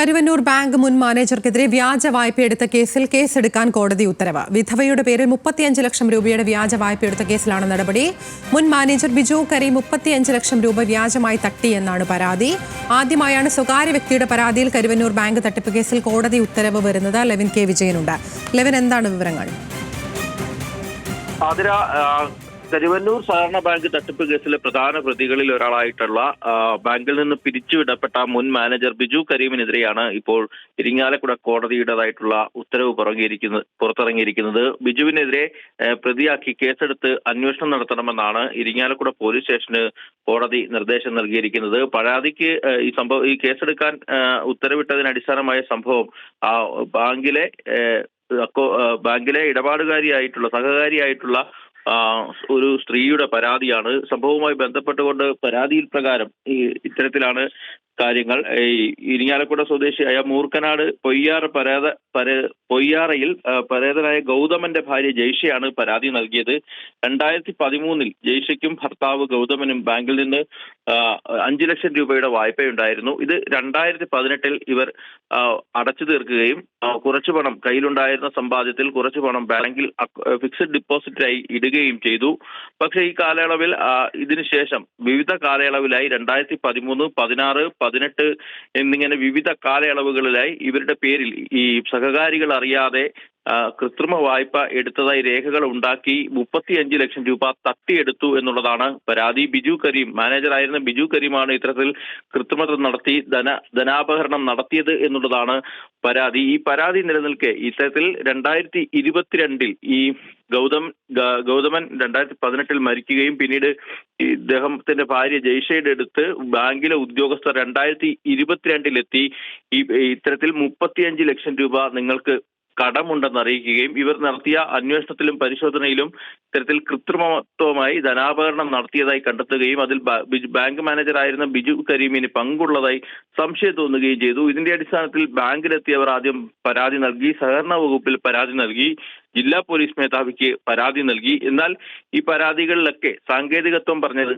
Karuvannur bank മുൻ മാനേജർക്കെതിരെ വ്യാജ വായ്പയെടുത്ത കേസിൽ കേസെടുക്കാൻ കോടതി ഉത്തരവ്. വിധവയുടെ പേരിൽ 35 ലക്ഷം രൂപയുടെ വ്യാജ വായ്പയെടുത്ത കേസിലാണ് നടപടി. മുൻ മാനേജർ ബിജു കരീം 35 ലക്ഷം രൂപ വ്യാജമായി തട്ടിയെന്നാണ് പരാതി. ആദ്യമായാണ് സ്വകാര്യ വ്യക്തിയുടെ പരാതിയിൽ കരുവന്നൂർ ബാങ്ക് തട്ടിപ്പ് കേസിൽ കോടതി ഉത്തരവ് വരുന്നത്. Levin K വിജയനുണ്ട്. ലെവിൻ, എന്താണ് വിവരങ്ങൾ? കരുവന്നൂർ സഹകരണ ബാങ്ക് തട്ടിപ്പ് കേസിലെ പ്രധാന പ്രതികളിൽ ഒരാളായിട്ടുള്ള ബാങ്കിൽ നിന്ന് പിരിച്ചുവിടപ്പെട്ട മുൻ മാനേജർ ബിജു കരീമിനെതിരെയാണ് ഇപ്പോൾ ഇരിങ്ങാലക്കുട കോടതിയുടേതായിട്ടുള്ള ഉത്തരവ് പുറത്തിറങ്ങിയിരിക്കുന്നത്. ബിജുവിനെതിരെ പ്രതിയാക്കി കേസെടുത്ത് അന്വേഷണം നടത്തണമെന്നാണ് ഇരിങ്ങാലക്കുട പോലീസ് സ്റ്റേഷന് കോടതി നിർദ്ദേശം നൽകിയിരിക്കുന്നത്. പരാതിക്ക് ഈ കേസെടുക്കാൻ ഉത്തരവിട്ടതിന് അടിസ്ഥാനമായ സംഭവം ബാങ്കിലെ സഹകാരിയായിട്ടുള്ള ഒരു സ്ത്രീയുടെ പരാതിയാണ്. സംഭവവുമായി ബന്ധപ്പെട്ടുകൊണ്ട് പരാതിയിൽ പ്രകാരം ഇത്തരത്തിലാണ് കാര്യങ്ങൾ. ഇരിങ്ങാലക്കുട സ്വദേശിയായ മൂർക്കനാട് പൊയ്യാറയിൽ പരേതനായ ഗൗതമന്റെ ഭാര്യ ജയ്ഷയാണ് പരാതി നൽകിയത്. 2013 ജയ്ഷയ്ക്കും ഭർത്താവ് ഗൗതമനും ബാങ്കിൽ നിന്ന് 5 ലക്ഷം രൂപയുടെ വായ്പയുണ്ടായിരുന്നു. ഇത് 2018 ഇവർ അടച്ചു തീർക്കുകയും കുറച്ചു പണം കയ്യിലുണ്ടായിരുന്ന സമ്പാദ്യത്തിൽ കുറച്ചു പണം ബാങ്കിൽ ഫിക്സഡ് ഡിപ്പോസിറ്റായി ഇടുകയും ചെയ്തു. പക്ഷേ ഈ കാലയളവിൽ ഇതിനുശേഷം വിവിധ കാലയളവിലായി 2013, 16, 18 എന്നിങ്ങനെ വിവിധ കാലയളവുകളിലായി ഇവരുടെ പേരിൽ ഈ സഹകാരികൾ അറിയാതെ കൃത്രിമ വായ്പ എടുത്തതായി രേഖകൾ ഉണ്ടാക്കി 35 ലക്ഷം രൂപ തട്ടിയെടുത്തു എന്നുള്ളതാണ് പരാതി. മാനേജറായിരുന്ന ബിജു കരീമാണ് ഇത്തരത്തിൽ കൃത്രിമത്വം നടത്തി ധനാപഹരണം നടത്തിയത് എന്നുള്ളതാണ് പരാതി. ഈ പരാതി നിലനിൽക്കെ ഇത്തരത്തിൽ 2022 ഈ ഗൗതമൻ 2018 മരിക്കുകയും പിന്നീട് ഇദ്ദേഹത്തിന്റെ ഭാര്യ ജയ്ഷയുടെ അടുത്ത് ബാങ്കിലെ ഉദ്യോഗസ്ഥർ 2022 ഇത്തരത്തിൽ 35 ലക്ഷം രൂപ നിങ്ങൾക്ക് കടമുണ്ടെന്ന് അറിയിക്കുകയും ഇവർ നടത്തിയ അന്വേഷണത്തിലും പരിശോധനയിലും ഇത്തരത്തിൽ കൃത്രിമത്വമായി ധനാപഹരണം നടത്തിയതായി കണ്ടെത്തുകയും അതിൽ ബാങ്ക് മാനേജറായിരുന്ന ബിജു കരീമിന് പങ്കുള്ളതായി സംശയം തോന്നുകയും ചെയ്തു. ഇതിന്റെ അടിസ്ഥാനത്തിൽ ബാങ്കിലെത്തിയവർ ആദ്യം പരാതി നൽകി, സഹകരണ വകുപ്പിൽ പരാതി നൽകി, ജില്ലാ പോലീസ് മേധാവിക്ക് പരാതി നൽകി. എന്നാൽ ഈ പരാതികളിലൊക്കെ സാങ്കേതികത്വം പറഞ്ഞത്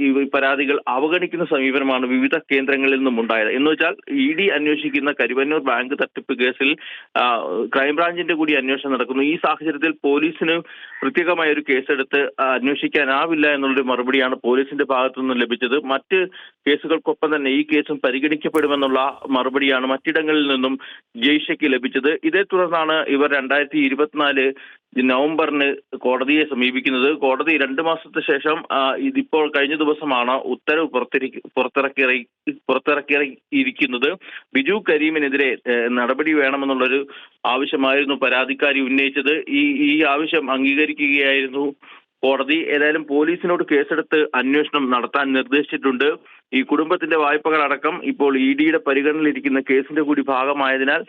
ഈ പരാതികൾ അവഗണിക്കുന്ന സമീപനമാണ് വിവിധ കേന്ദ്രങ്ങളിൽ നിന്നും ഉണ്ടായത്. എന്ന് വെച്ചാൽ ED അന്വേഷിക്കുന്ന കരുവന്നൂർ ബാങ്ക് തട്ടിപ്പ് കേസിൽ ക്രൈംബ്രാഞ്ചിന്റെ കൂടി അന്വേഷണം നടക്കുന്നു. ഈ സാഹചര്യത്തിൽ പോലീസിന് പ്രത്യേകമായ ഒരു കേസെടുത്ത് അന്വേഷിക്കാനാവില്ല എന്നുള്ളൊരു മറുപടിയാണ് പോലീസിന്റെ ഭാഗത്തു നിന്നും ലഭിച്ചത്. മറ്റ് കേസുകൾക്കൊപ്പം തന്നെ ഈ കേസും പരിഗണിക്കപ്പെടുമെന്നുള്ള മറുപടിയാണ് മറ്റിടങ്ങളിൽ നിന്നും ജയ്ഷയ്ക്ക് ലഭിച്ചത്. ഇതേ തുടർന്നാണ് ഇവർ 2024 നവംബറിന് കോടതിയെ സമീപിക്കുന്നത്. കോടതി 2 മാസത്തിന് ശേഷം ഇതിപ്പോൾ കഴിഞ്ഞ ദിവസമാണ് ഉത്തരവ് പുറത്തിറക്കിയിരിക്കുന്നത്. ബിജു കരീമിനെതിരെ നടപടി വേണമെന്നുള്ളൊരു ആവശ്യമായിരുന്നു പരാതിക്കാരി ഉന്നയിച്ചത്. ഈ ആവശ്യം അംഗീകരിക്കുകയായിരുന്നു കോടതി. ഏതായാലും പോലീസിനോട് കേസെടുത്ത് അന്വേഷണം നടത്താൻ നിർദ്ദേശിച്ചിട്ടുണ്ട്. ഈ കുടുംബത്തിന്റെ വായ്പകളടക്കം ഇപ്പോൾ EDയുടെ പരിഗണനയിലിരിക്കുന്ന കേസിന്റെ കൂടി ഭാഗമായതിനാൽ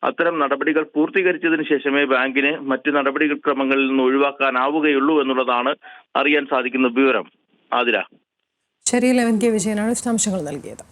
അത്തരം നടപടികൾ പൂർത്തീകരിച്ചതിന് ശേഷമേ ബാങ്കിന് മറ്റ് നടപടിക്രമങ്ങളിൽ നിന്ന് ഒഴിവാക്കാനാവുകയുള്ളൂ എന്നുള്ളതാണ് അറിയാൻ സാധിക്കുന്ന വിവരം. ആതിര. ശരി, ലെവിൻ കെ വിജയനാണ് വിശദാംശങ്ങൾ നൽകിയത്.